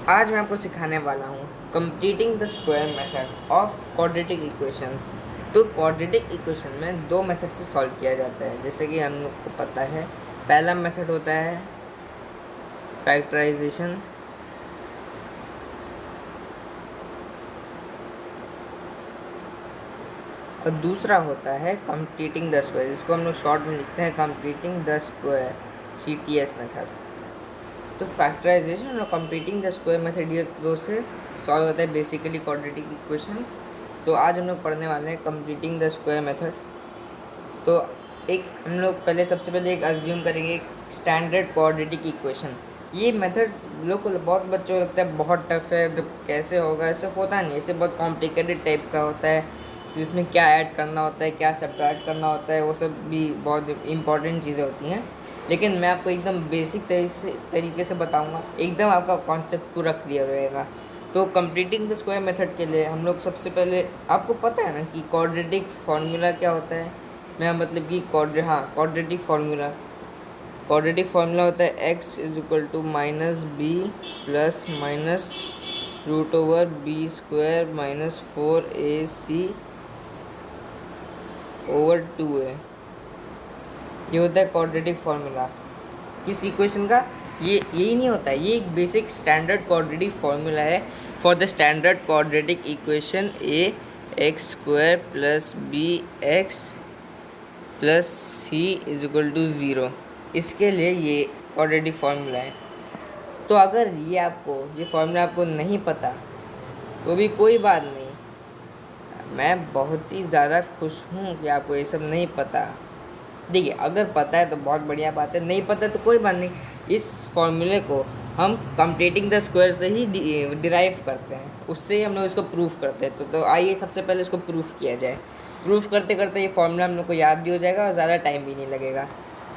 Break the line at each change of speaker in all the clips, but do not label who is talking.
आज मैं आपको सिखाने वाला हूँ completing the square method of quadratic equations. तो क्वाड्रेटिक इक्वेशन में दो मेथड से सॉल्व किया जाता है, जैसे कि हम लोग को पता है। पहला मेथड होता है फैक्टराइजेशन, और दूसरा होता है कंप्लीटिंग द स्क्वायर, जिसको हम लोग शॉर्ट में लिखते हैं completing the square, CTS method. तो फैक्टराइजेशन और कंप्लीटिंग द स्क्वायर मेथड, ये दो से सॉल्व होता है बेसिकली क्वाड्रेटिक इक्वेशंस। तो आज हम लोग पढ़ने वाले हैं कंप्लीटिंग द स्क्वायर मेथड। तो एक हम लोग सबसे पहले एक अज्यूम करेंगे एक स्टैंडर्ड क्वाड्रेटिक इक्वेशन। ये मेथड लोग को बहुत बच्चों को लगता है बहुत टफ है, जब कैसे होगा, ऐसे होता नहीं, ऐसे बहुत कॉम्प्लिकेटेड टाइप का होता है, जिसमें क्या ऐड करना होता है, क्या सब्ट्रैक्ट करना होता है, वो सब भी बहुत इंपॉर्टेंट चीज़ें होती हैं। लेकिन मैं आपको एकदम बेसिक तरीके से बताऊंगा, एकदम आपका कॉन्सेप्ट पूरा क्लियर रहेगा। तो कंप्लीटिंग द स्क्वायर मेथड के लिए हम लोग सबसे पहले, आपको पता है ना कि क्वाड्रेटिक फार्मूला क्या होता है। मैं मतलब कि क्वाड्रेटिक फार्मूला होता है x = -b plus minus √b² - 4ac / 2a। ये होता है क्वाड्रेटिक फार्मूला किस इक्वेशन का। ये यही नहीं होता है, ये एक बेसिक स्टैंडर्ड क्वाड्रेटिक फार्मूला है for the standard quadratic equation ax² + bx + c = 0। इसके लिए ये क्वाड्रेटिक फार्मूला है। तो अगर ये फार्मूला आपको नहीं पता तो भी कोई बात नहीं, मैं बहुत ही ज़्यादा खुश हूँ कि आपको ये सब नहीं पता। देखिए, अगर पता है तो बहुत बढ़िया बात है, नहीं पता तो कोई बात नहीं। इस फॉर्मूले को हम कंप्लीटिंग द स्क्वायर से ही डिराइव करते हैं, उससे ही हम लोग इसको प्रूफ करते हैं। तो आइए सबसे पहले इसको प्रूफ किया जाए। प्रूफ करते करते ये फॉर्मूला हम लोग को याद भी हो जाएगा और ज़्यादा टाइम भी नहीं लगेगा।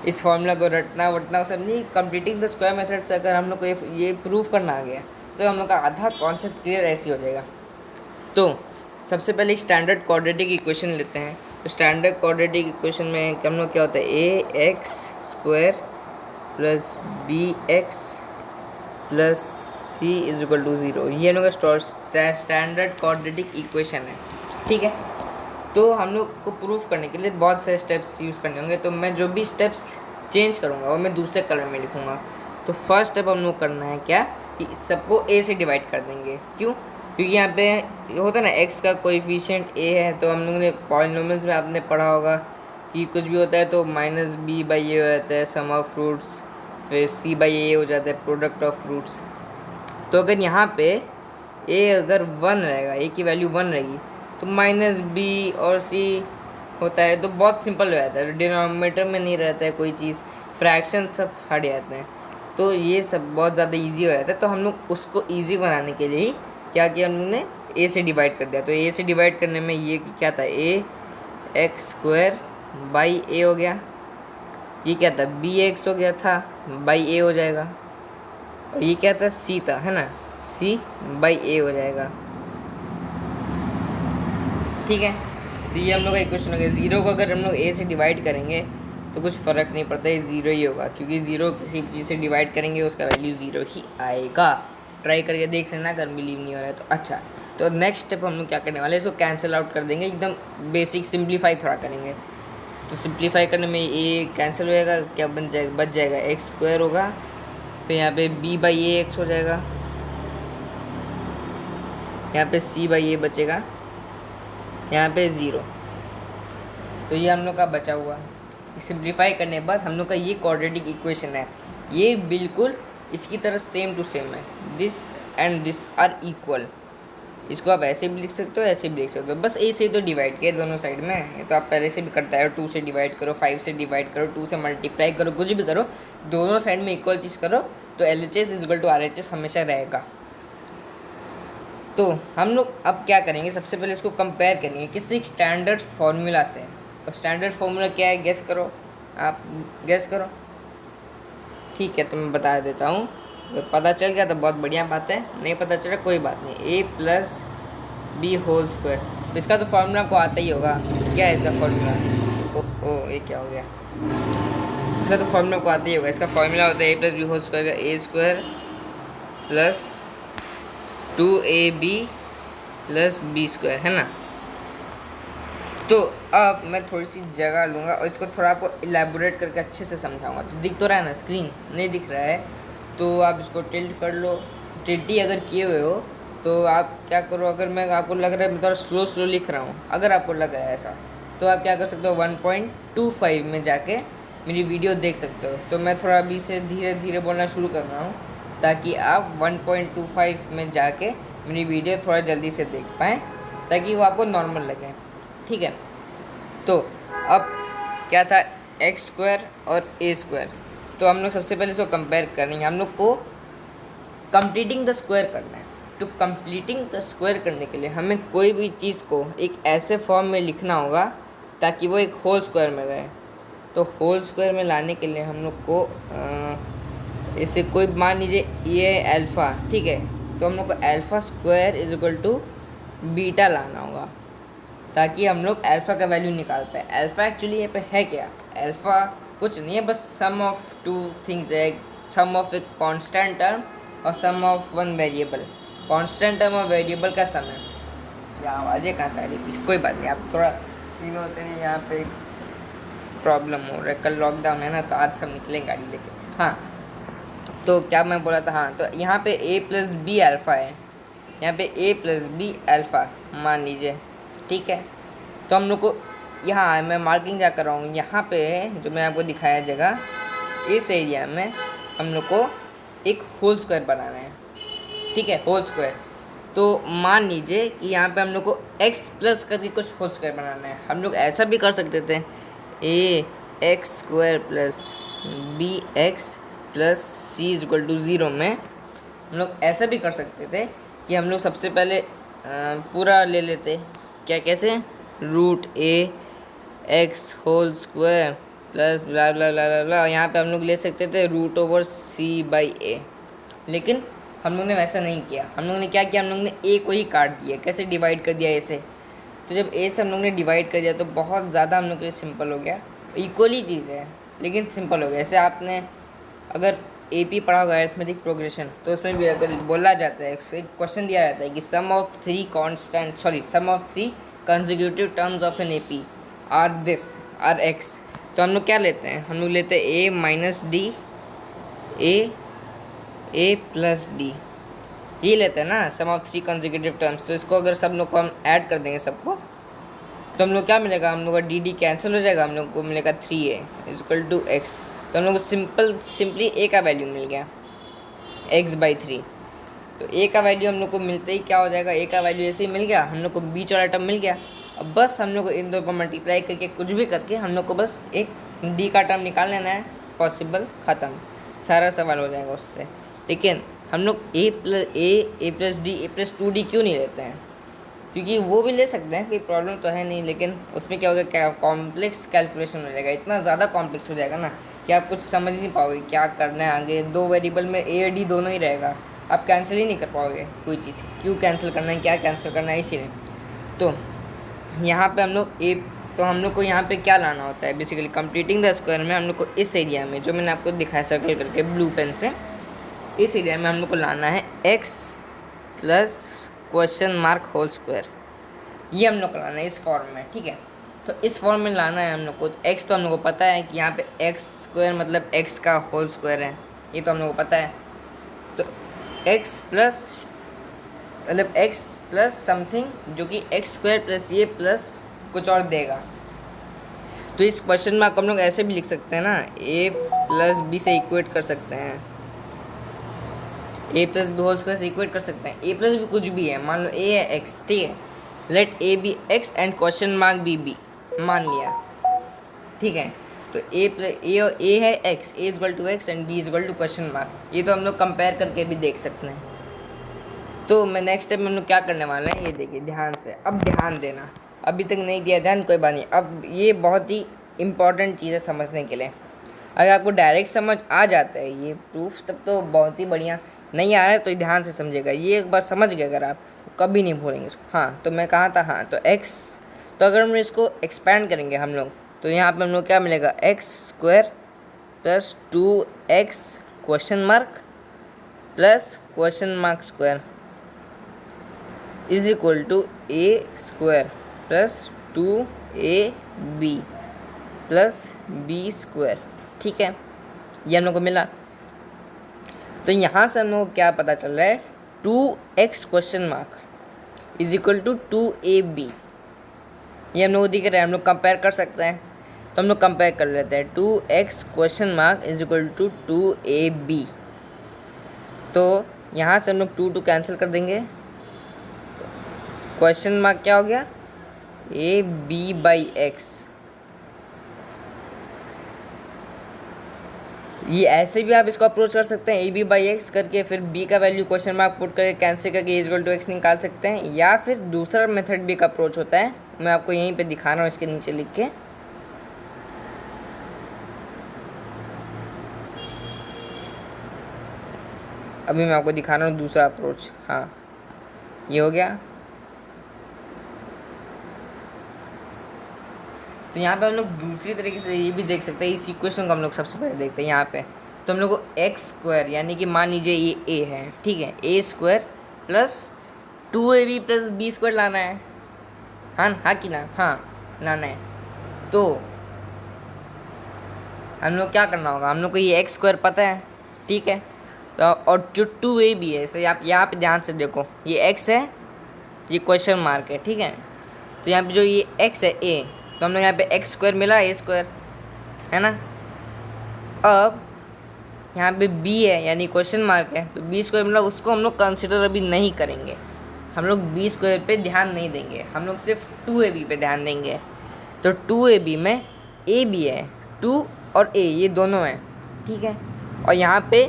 इस फॉर्मूला को रटना वटना सब नहीं, कंप्लीटिंग द स्क्वायर मेथड से अगर हम लोग को ये प्रूफ करना आ गया तो हम लोग का आधा कॉन्सेप्ट क्लियर ऐसे हो जाएगा। तो सबसे पहले एक स्टैंडर्ड क्वाड्रेटिक इक्वेशन लेते हैं। तो स्टैंडर्ड क्वाड्रेटिक इक्वेशन में हम लोग क्या होता है, ax² + bx + c = 0। ये हम लोग का स्टैंडर्ड क्वाड्रेटिक इक्वेशन है, ठीक है। तो हम लोग को प्रूफ करने के लिए बहुत सारे स्टेप्स यूज़ करने होंगे, तो मैं जो भी स्टेप्स चेंज करूँगा वो मैं दूसरे कलर में लिखूँगा। तो फर्स्ट स्टेप हम लोग करना है क्या कि सबको a से डिवाइड कर देंगे। क्यों? क्योंकि यहाँ पे होता है ना, x का कोएफिशिएंट a है। तो हम लोगों ने पॉलिनोमियल्स में आपने पढ़ा होगा कि कुछ भी होता है तो -b/a हो जाता है सम ऑफ फ्रूट्स, फिर c/a हो जाता है प्रोडक्ट ऑफ फ्रूट्स। तो अगर यहाँ पे a अगर 1 रहेगा, a की वैल्यू 1 रहेगी, तो -b और c होता है। तो बहुत सिंपल हो जाता है, डिनोमिनेटर में नहीं रहता है कोई चीज़, फ्रैक्शन सब हट जाते हैं। तो ये सब बहुत ज़्यादा इजी हो जाता है। तो हम लोग उसको इजी बनाने के लिए ही क्या किया, हम लोग ने a से डिवाइड कर दिया। तो a से डिवाइड करने में ये क्या था, ax² / a हो गया। ये क्या था, bx हो गया था, /a हो जाएगा। और ये क्या था, c था, है ना, c/a हो जाएगा, ठीक है। तो ये हम लोग का इक्वेशन हो गया। 0 को अगर हम लोग a से डिवाइड करेंगे तो कुछ फ़र्क नहीं पड़ता, ये 0 ही होगा, क्योंकि 0 किसी चीज़ से डिवाइड करेंगे उसका वैल्यू 0 ही आएगा। ट्राई करके देख लेना अगर बिलीव नहीं हो रहा है तो। अच्छा, तो नेक्स्ट स्टेप हम लोग क्या करने वाले हैं, इसको कैंसिल आउट कर देंगे, एकदम बेसिक सिंप्लीफाई थोड़ा करेंगे। तो सिंप्लीफाई करने में ये कैंसिल हो जाएगा, क्या बच जाएगा x² होगा, फिर यहाँ पे b/ax हो जाएगा, यहाँ पे c/a बचेगा, यहाँ पे 0। तो ये हम लोग का बचा हुआ है। सिंप्लीफाई करने के बाद हम लोग का ये क्वाड्रेटिक इक्वेशन है, ये बिल्कुल इसकी तरह सेम टू सेम है। This and this are equal. इसको आप ऐसे भी लिख सकते हो, ऐसे भी लिख सकते हो, बस a से तो डिवाइड किया दोनों साइड में। ये तो आप पहले से भी करता है, 2 से डिवाइड करो, 5 से डिवाइड करो, 2 से मल्टीप्लाई करो, कुछ भी करो, दोनों साइड में इक्वल चीज़ करो तो LHS = RHS हमेशा रहेगा। तो हम लोग अब क्या करेंगे, सबसे पहले इसको कंपेयर करेंगे किसी स्टैंडर्ड फार्मूला से। तो स्टैंडर्ड फार्मूला क्या है, गेस करो, आप गेस करो, ठीक है। तो मैं बता देता हूँ, तो पता चल गया तो बहुत बढ़िया बात है, नहीं पता चला कोई बात नहीं। a + b² तो इसका तो फार्मूला को आता ही होगा। क्या है इसका फार्मूला, ओ ये क्या हो गया, इसका तो फार्मूला को आता ही होगा। इसका फार्मूला होता है a + b² का a² + 2ab+b² है ना। तो अब मैं थोड़ी सी जगह लूँगा और इसको थोड़ा आपको इलेबोरेट करके अच्छे से समझाऊंगा। तो दिख तो रहा है ना, स्क्रीन नहीं दिख रहा है तो आप इसको टिल्ट कर लो। टिल्टी अगर किए हुए हो तो आप क्या करो, अगर मैं आपको लग रहा है मैं थोड़ा स्लो लिख रहा हूँ, अगर आपको लग रहा है ऐसा तो आप क्या कर सकते हो, 1.25 में जाके मेरी वीडियो देख सकते हो। तो मैं थोड़ा अभी से धीरे धीरे बोलना शुरू कर रहा हूँ ताकि आप 1.25 में जाके मेरी वीडियो थोड़ा जल्दी से देख पाएँ, ताकि वो आपको नॉर्मल लगे, ठीक है। तो अब क्या था, x² और a²। तो हम लोग सबसे पहले इसको कंपेयर करेंगे, हम लोग को कंप्लीटिंग द स्क्वायर करना है। तो कंप्लीटिंग द स्क्वायर करने के लिए हमें कोई भी चीज़ को एक ऐसे फॉर्म में लिखना होगा ताकि वो एक होल स्क्वायर में रहे। तो होल स्क्वायर में लाने के लिए हम लोग को इसे कोई मान लीजिए ये अल्फ़ा, ठीक है। तो हम लोग को α² = बीटा लाना होगा ताकि हम लोग अल्फ़ा का वैल्यू निकाल पाए। अल्फ़ा एक्चुअली यहाँ पे है क्या, अल्फ़ा कुछ नहीं है, बस सम ऑफ टू थिंग्स है, sum of a constant term और sum of one variable. Constant term और वेरिएबल का सम है। या आवाज़ें कहाँ सारी, कोई बात नहीं, आप थोड़ा तीनों होते हैं, यहाँ पे प्रॉब्लम हो रहा है, कल लॉकडाउन है ना तो आज सब निकलेंगे गाड़ी लेके। हाँ तो क्या मैं बोला था, हाँ तो यहाँ पे a+b अल्फ़ा है, यहाँ पे a+b अल्फ़ा मान लीजिए, ठीक है। तो हम लोग को यहाँ मैं मार्किंग क्या कर रहा हूँ, यहाँ पे जो मैं आपको दिखाया जगह, इस एरिया में हम लोग को एक होल स्क्वायर बनाना है, ठीक है, होल स्क्वायर। तो मान लीजिए कि यहाँ पे हम लोग को x+ करके कुछ होल स्क्वायर बनाना है। हम लोग ऐसा भी कर सकते थे, ax² + bx + c = 0 में हम लोग ऐसा भी कर सकते थे कि हम लोग सबसे पहले पूरा ले लेते, क्या कैसे, √a(x² + ब्ला ब्ला ब्ला ब्ला ब्ला, यहाँ पे हम लोग ले सकते थे √c/a। लेकिन हम लोग ने वैसा नहीं किया। हम लोग ने क्या किया, हम लोग ने a को ही काट दिया। कैसे डिवाइड कर दिया, a से। तो जब a से हम लोग ने डिवाइड कर दिया तो बहुत ज़्यादा हम लोग के लिए सिंपल हो गया। इक्वली चीज़ है लेकिन सिंपल हो गया। ऐसे आपने अगर AP पढ़ा होगा अरिथमेटिक प्रोग्रेशन, तो उसमें भी अगर बोला जाता है, एक क्वेश्चन दिया जाता है कि sum of 3 consecutive terms of an AP are x। तो हम लोग क्या लेते हैं, हम लोग लेते हैं a - d a+d, ये लेते हैं ना, सम ऑफ 3 कंसेक्यूटिव टर्म्स। तो इसको अगर सब लोग को हम ऐड कर देंगे सबको, तो हम लोग क्या मिलेगा, हम लोग का dd कैंसिल हो जाएगा, हम लोग को मिलेगा 3a = x। तो हम लोग को सिंपली a का वैल्यू मिल गया x/3। तो a का वैल्यू हम लोग को मिलते ही क्या हो जाएगा, a का वैल्यू ऐसे ही मिल गया, हम लोग को बीच वाला टर्म मिल गया। अब बस हम लोग को इन दो को मल्टीप्लाई करके कुछ भी करके हम लोग को बस एक d का टर्म निकाल लेना है, पॉसिबल, ख़त्म, सारा सवाल हो जाएगा उससे। लेकिन हम लोग a+d a+2d क्यों नहीं लेते हैं, क्योंकि वो भी ले सकते हैं, कोई प्रॉब्लम तो है नहीं, लेकिन उसमें क्या होगा, क्या कॉम्प्लेक्स कैलकुलेशन हो जाएगा, इतना ज़्यादा कॉम्प्लेक्स हो जाएगा ना कि आप कुछ समझ नहीं पाओगे क्या करना है आगे। 2 वेरिएबल में a और d दोनों ही रहेगा, आप कैंसिल ही नहीं कर पाओगे कोई चीज़, क्यों कैंसिल करना है, क्या कैंसिल करना है, इसीलिए। तो यहाँ पे हम लोग को यहाँ पे क्या लाना होता है, बेसिकली कंप्लीटिंग द स्क्वायर में हम लोग को इस एरिया में, जो मैंने आपको दिखाया सर्कल करके ब्लू पेन से, इस एरिया में हम लोग को लाना है x + होल स्क्वायर। ये हम लोग को लाना है इस फॉर्म में, ठीक है। तो इस फॉर्म में लाना है हम लोग को। तो x तो हम लोग को पता है कि यहाँ पे x² मतलब x का होल स्क्वायर है, ये तो हम लोग को पता है। तो x प्लस समथिंग जो कि x² + ये प्लस कुछ और देगा। तो इस क्वेश्चन में हम लोग ऐसे भी लिख सकते हैं ना, a + b से इक्वेट कर सकते हैं, a + b होल स्क्वायर से इक्वेट कर सकते हैं। a + b कुछ भी है, मान लो a है x, ठीक है, let a be x and (b b) मान लिया, ठीक है। तो a है x, a = x and b = ये तो हम लोग कंपेयर करके भी देख सकते हैं। तो मैं नेक्स्ट स्टेप में हम लोग क्या करने वाले हैं, ये देखिए ध्यान से। अब ध्यान देना, अभी तक नहीं दिया ध्यान, कोई बात नहीं। अब ये बहुत ही इम्पॉर्टेंट चीज़ है समझने के लिए। अगर आपको डायरेक्ट समझ आ जाता है ये प्रूफ, तब तो बहुत ही बढ़िया। नहीं आ रहा है तो ध्यान से समझेगा, ये एक बार समझ गए अगर आप तो कभी नहीं भूलेंगे इसको। हाँ तो मैं कहा था, हाँ तो x, तो अगर हम इसको एक्सपैंड करेंगे हम लोग, तो यहाँ पे हम लोग क्या मिलेगा, x² + 2x (+?) Is equal to a square plus 2ab plus b square. ठीक है, ये हम लोग को मिला। तो यहाँ से हम लोग को क्या पता चल रहा है, 2x question mark is equal to 2ab। ये हम लोग को दिख रहा है, हम लोग कंपेयर कर सकते हैं। तो हम लोग कंपेयर कर लेते हैं, 2x question mark is equal to 2ab। तो यहाँ से हम लोग 2 कैंसिल कर देंगे, तो क्वेश्चन मार्क क्या हो गया, ab/x। ये ऐसे भी आप इसको अप्रोच कर सकते हैं, ab/x करके फिर b का वैल्यू क्वेश्चन मार्क पुट करके कैंसिल करके इक्वल टू x निकाल सकते हैं। या फिर दूसरा मेथड भी एक अप्रोच होता है, मैं आपको यहीं पे दिखा रहा हूँ इसके नीचे लिख के। अभी मैं आपको दिखा रहा हूँ दूसरा अप्रोच। हाँ, ये हो गया। तो यहाँ पे हम लोग दूसरी तरीके से ये भी देख सकते हैं, इस इक्वेशन को हम लोग सबसे पहले देखते हैं यहाँ पे। तो हम लोग को एक्स स्क्वायर यानी कि मान लीजिए ये ए है, ठीक है, a square plus 2ab plus b square लाना है। हाँ कि ना, हाँ लाना है। तो हम लोग क्या करना होगा, हम लोग को ये एक्स स्क्वायर पता है, ठीक है। तो और जो 2ab है, इसे आप यहाँ पे ध्यान से देखो, ये एक्स है, ये क्वेश्चन मार्क है, ठीक है। तो यहाँ पे जो ये एक्स है ए, तो हम लोग यहाँ पे एक्स स्क्वायर मिला, ए स्क्वायर है ना। अब यहाँ पे बी है यानी क्वेश्चन मार्क है, तो बी स्क्वायर मिला, उसको हम लोग कंसिडर अभी नहीं करेंगे। हम लोग बी स्क्वायर पे ध्यान नहीं देंगे, हम लोग सिर्फ 2ab पे ध्यान देंगे। तो 2ab में ए भी है, 2 और ए ये दोनों हैं, ठीक है। और यहाँ पे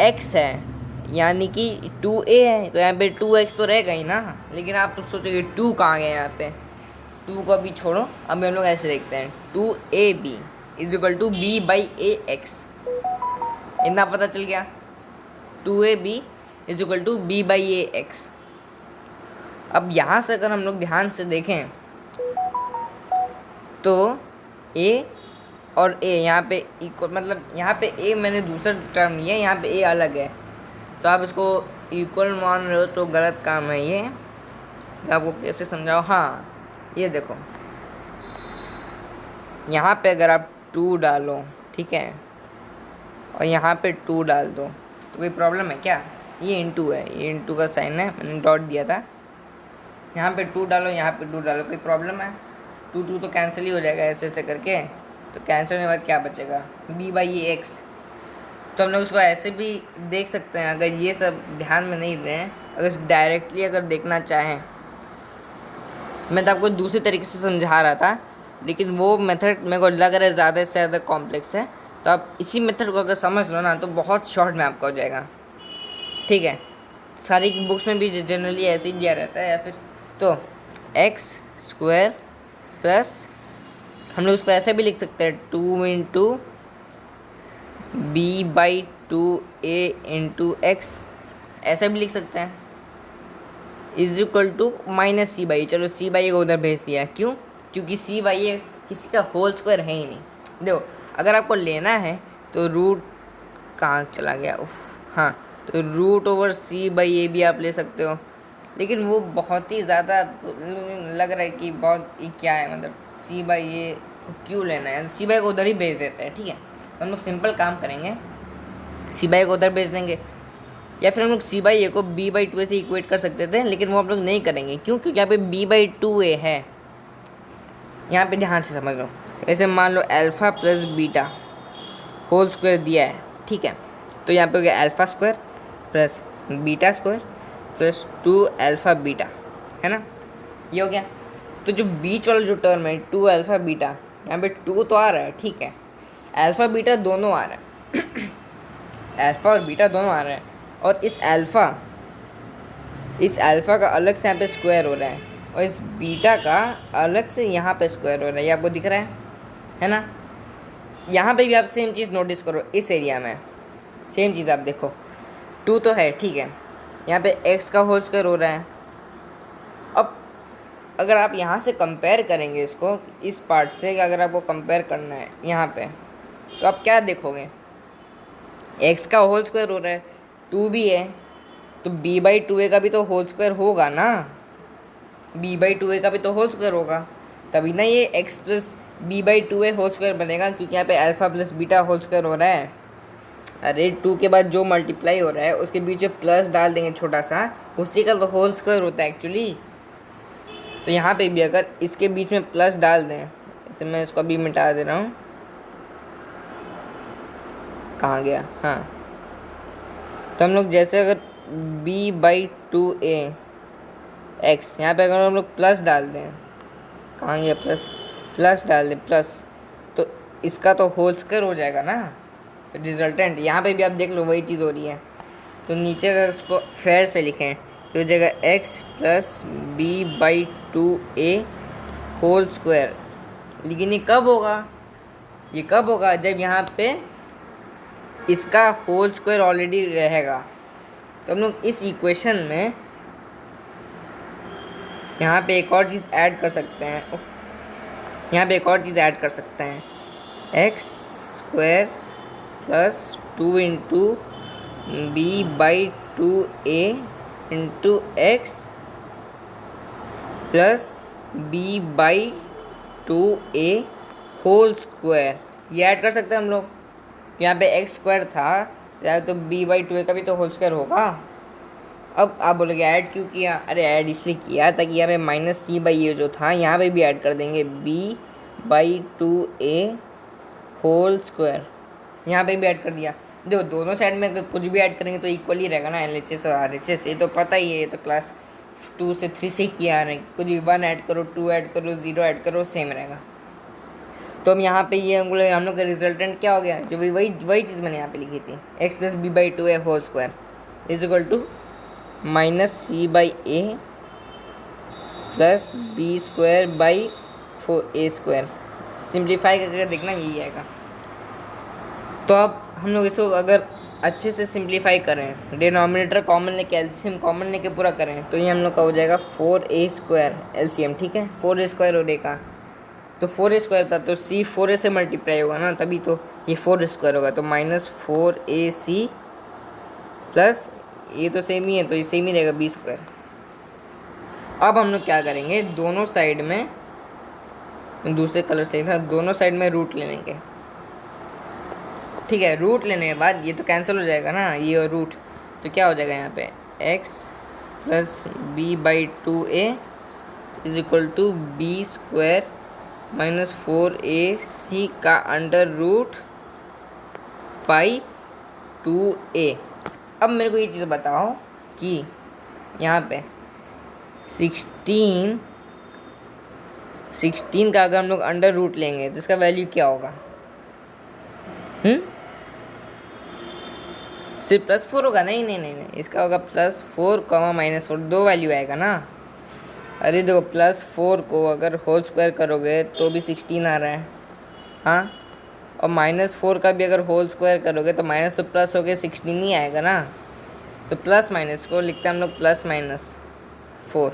x है यानी कि 2a है, तो यहाँ पे 2x तो रहेगा ही ना। लेकिन आप तो सोचोगे 2 कहाँ गए, यहाँ पे 2 को अभी छोड़ो। अभी हम लोग ऐसे देखते हैं, 2ab is equal to b/ax। इतना पता चल गया, 2ab is equal to b/ax। अब यहाँ से अगर हम लोग ध्यान से देखें तो a और a यहाँ पे इक्वल, मतलब यहाँ पे a मैंने दूसरा टर्म लिया है, यहाँ पे a अलग है। तो आप इसको इक्वल मान रहे हो तो गलत काम है ये। मैं आपको कैसे समझाऊँ, हाँ ये देखो, यहाँ पे अगर आप 2 डालो, ठीक है, और यहाँ पे 2 डाल दो, तो कोई प्रॉब्लम है क्या? ये इंटू है, ये इंटू का साइन है, मैंने डॉट दिया था। यहाँ पे 2 डालो, यहाँ पे 2 डालो, कोई प्रॉब्लम है? 2 तो कैंसिल ही हो जाएगा ऐसे ऐसे करके। तो कैंसिल होने के बाद क्या बचेगा, b/ax। तो हम लोग उसको ऐसे भी देख सकते हैं, अगर ये सब ध्यान में नहीं दें, अगर डायरेक्टली अगर देखना चाहें। मैं तो आपको दूसरे तरीके से समझा रहा था, लेकिन वो मेथड मेरे को लग रहा है ज़्यादा से ज़्यादा कॉम्प्लेक्स है। तो आप इसी मेथड को अगर समझ लो ना, तो बहुत शॉर्ट में आपका हो जाएगा, ठीक है। सारी बुक्स में भी जनरली ऐसे ही दिया रहता है। या फिर तो एक्स स्क्वायर प्लस, हम लोग उसको ऐसे भी लिख सकते हैं, 2 इंटू b/2a इंटू एक्स, ऐसे भी लिख सकते हैं, is equal to minus c/a। चलो c/a को उधर भेज दिया, क्यों? क्योंकि c/a किसी का होल स्क्वायर है ही नहीं। देखो, अगर आपको लेना है तो रूट कहाँ चला गया, हाँ, तो रूट ओवर c/a भी आप ले सकते हो। लेकिन वो बहुत ही ज़्यादा लग रहा है कि बहुत ही क्या है, मतलब c/a क्यों लेना है, c/a को उधर ही भेज देते हैं, ठीक है। तो हम लोग सिंपल काम करेंगे, c/a को उधर भेज देंगे। या फिर हम लोग c/a को b/2a से इक्वेट कर सकते थे, लेकिन वो हम लोग नहीं करेंगे। क्यों? क्योंकि यहाँ पे b/2a है। यहाँ पे ध्यान से समझ लो, ऐसे मान लो alpha plus beta whole square दिया है, ठीक है। तो यहाँ पे हो गया alpha square plus beta square plus 2 alpha beta, है ना, ये हो गया। तो जो बीच वाला जो टर्म है 2 अल्फ़ा बीटा, यहाँ पे 2 तो आ रहा है, ठीक है, अल्फ़ा बीटा दोनों आ रहा है अल्फ़ा और बीटा दोनों आ रहा है। और इस अल्फ़ा का अलग से यहाँ पे स्क्वायर हो रहा है, और इस बीटा का अलग से यहाँ पे स्क्वायर हो रहा है। ये आपको दिख रहा है ना। यहाँ पे भी आप सेम चीज़ नोटिस करो, इस एरिया में सेम चीज़ आप देखो, 2 तो है, ठीक है, यहाँ पे x का होल स्क्वायर हो रहा है। अब अगर आप यहाँ से कंपेयर करेंगे इसको, इस पार्ट से अगर आपको कंपेयर करना है यहाँ पे, तो आप क्या देखोगे, x का होल स्क्वायर हो रहा है, 2 भी है, तो b/2a का भी तो होल स्क्वायर होगा ना, b/2a का भी तो होल स्क्वायर होगा, तभी ना ये x plus b/2a whole square बनेगा, क्योंकि यहाँ पे alpha plus beta whole square हो रहा है। अरे 2 के बाद जो मल्टीप्लाई हो रहा है उसके बीच में प्लस डाल देंगे छोटा सा, उसी का तो होल स्क्वायर होता है एक्चुअली। तो यहाँ पे भी अगर इसके बीच में प्लस डाल दें, इसे मैं इसको अभी मिटा दे रहा हूँ, कहाँ गया, हाँ, तो हम लोग जैसे अगर b/2a x, यहाँ पे अगर हम लोग प्लस डाल दें, कहाँ गया प्लस, प्लस डाल दें प्लस, तो इसका तो होल स्क्वायर हो जाएगा ना रिजल्टेंट। यहाँ पे भी आप देख लो वही चीज़ हो रही है। तो नीचे अगर उसको फेयर से लिखें तो हो जाएगा x plus b/2a whole square. लेकिन ये कब होगा, ये कब होगा, जब यहाँ पे इसका होल स्क्वायर ऑलरेडी रहेगा। तो हम लोग इस इक्वेशन में यहाँ पे एक और चीज़ ऐड कर सकते हैं, यहाँ पे एक और चीज़ ऐड कर सकते हैं, x square plus 2 into b/2a into x plus b/2a whole square, ये ऐड कर सकते हैं हम लोग। यहाँ पे एक्स स्क्वायर था या तो b/2a का भी तो होल स्क्वायर होगा। अब आप बोलोगे ऐड क्यों किया, अरे ऐड इसलिए किया ताकि यहाँ पे -c/a जो था यहाँ पे भी ऐड कर देंगे b/2a होल स्क्वायर, यहाँ पे भी ऐड कर दिया। देखो दोनों साइड में अगर कुछ भी ऐड करेंगे तो इक्वल ही रहेगा ना, LHS और RHS, ये तो पता ही है, ये तो क्लास 2 से 3 से किया आ रहे हैं। कुछ भी 1 ऐड करो, 2 ऐड करो, 0 ऐड करो, सेम रहेगा। तो हम यहाँ पे ये हम लोग का रिजल्टेंट क्या हो गया, जो भी वही चीज़ मैंने यहाँ पे लिखी थी, x plus b/2a whole square is equal to -c/a plus b²/4a square. Simplify करके देखना यही आएगा। तो अब हम लोग इसको अगर अच्छे से सिंप्लीफाई करें, डिनोमिनेटर कॉमन लेके एलसीएम कॉमन लेके पूरा करें, तो ये हम लोग का हो जाएगा 4a स्क्वायर एलसीएम, ठीक है, 4a स्क्वायर हो का, तो 4a स्क्वायर था तो c 4a से मल्टीप्लाई होगा ना, तभी तो ये 4 स्क्वायर होगा, तो -4ac प्लस ये तो सेम ही है, तो ये सेम ही रहेगा b स्क्वायर। अब हम लोग क्या करेंगे, दोनों साइड में दूसरे कलर से दोनों साइड में रूट ले लेंगे, ठीक है। रूट लेने के बाद ये तो कैंसिल हो जाएगा ना, ये और रूट, तो क्या हो जाएगा यहाँ पे x plus b/2a is equal to b square -4ac का अंडर रूट /2a। अब मेरे को ये चीज़ बताओ कि यहाँ पे 16 का अगर हम लोग अंडर रूट लेंगे तो इसका वैल्यू क्या होगा, सिर्फ +4 होगा, नहीं, इसका होगा +4, -4, 2 वैल्यू आएगा ना। अरे देखो +4 को अगर होल स्क्वायर करोगे तो भी 16 आ रहा है, हाँ, और -4 का भी अगर होल स्क्वायर करोगे तो माइनस तो प्लस हो गया 16 ही आएगा ना। तो प्लस माइनस को लिखते हैं हम लोग +-4,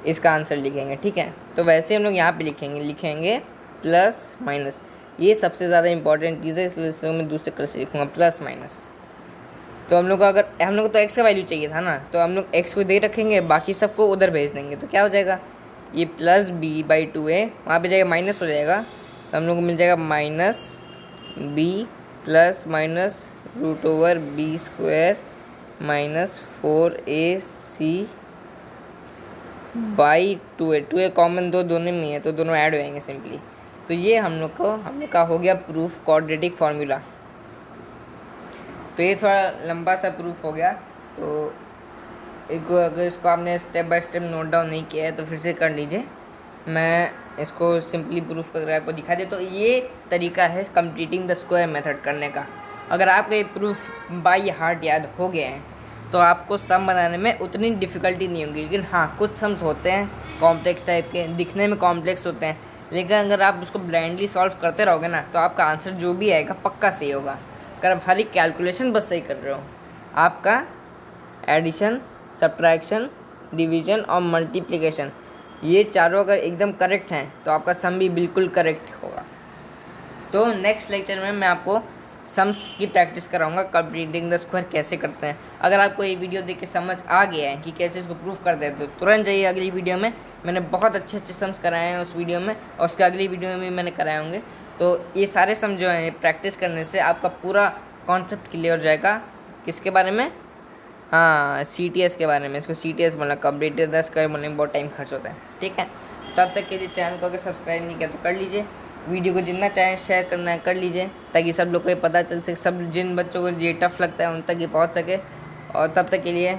इसका आंसर लिखेंगे, ठीक है। तो वैसे हम लोग यहाँ पे लिखेंगे प्लस माइनस, ये सबसे ज़्यादा इंपॉर्टेंट चीज़ है, इसलिए मैं दूसरे कलर से लिखूँगा प्लस माइनस। तो हम लोग को तो x का वैल्यू चाहिए था ना, तो हम लोग x को दे रखेंगे, बाकी सबको उधर भेज देंगे, तो क्या हो जाएगा, ये प्लस b/2a वहाँ पे जाएगा माइनस हो जाएगा, तो हम लोग को मिल जाएगा -b plus minus √b square -4ac/2a। 2a common दोनों में है तो दोनों ऐड हो जाएंगे सिंपली। तो ये हम लोग का हो गया प्रूफ क्वाड्रेटिक फार्मूला। तो ये थोड़ा लंबा सा प्रूफ हो गया, तो अगर इसको आपने step by step note down नहीं किया है तो फिर से कर लीजिए, मैं इसको सिंपली प्रूफ करके आपको दिखा दे। तो ये तरीका है कंप्लीटिंग द स्क्वायर मेथड करने का। अगर आपको ये प्रूफ बाय हार्ट याद हो गए हैं तो आपको सम बनाने में उतनी डिफ़िकल्टी नहीं होगी। लेकिन हाँ, कुछ सम्स होते हैं कॉम्प्लेक्स टाइप के, दिखने में कॉम्प्लेक्स होते हैं, लेकिन अगर आप उसको ब्लाइंडली सॉल्व करते रहोगे ना तो आपका आंसर जो भी आएगा पक्का सही होगा। अगर आप हर एक कैलकुलेशन बस सही कर रहे हो, आपका एडिशन, सब्ट्रैक्शन, डिवीजन और मल्टीप्लिकेशन ये चारों अगर एकदम करेक्ट हैं तो आपका सम भी बिल्कुल करेक्ट होगा। तो नेक्स्ट लेक्चर में मैं आपको सम्स की प्रैक्टिस कराऊंगा, कंप्लीटिंग द स्क्वायर कैसे करते हैं। अगर आपको ये वीडियो देख के समझ आ गया है कि कैसे इसको प्रूफ करते हैं तो तुरंत जाइए अगली वीडियो में। मैंने बहुत अच्छे अच्छे सम्स कराए हैं उस वीडियो में, और उसके अगली वीडियो में मैंने कराए होंगे। तो ये सारे सम जो हैं प्रैक्टिस करने से आपका पूरा कॉन्सेप्ट क्लियर हो जाएगा। किसके बारे में? हाँ, CTS के बारे में। इसको CTS बोलना, कंप्लीटेड द स्क्वायर बोलने में बहुत टाइम खर्च होता है। ठीक है, तब तक के लिए चैनल को अगर सब्सक्राइब नहीं किया तो कर लीजिए। वीडियो को जितना चाहें शेयर करना है कर लीजिए, ताकि सब लोग को ये पता चल सके, सब जिन बच्चों को ये टफ लगता है उन तक ये पहुंच सके। और तब तक के लिए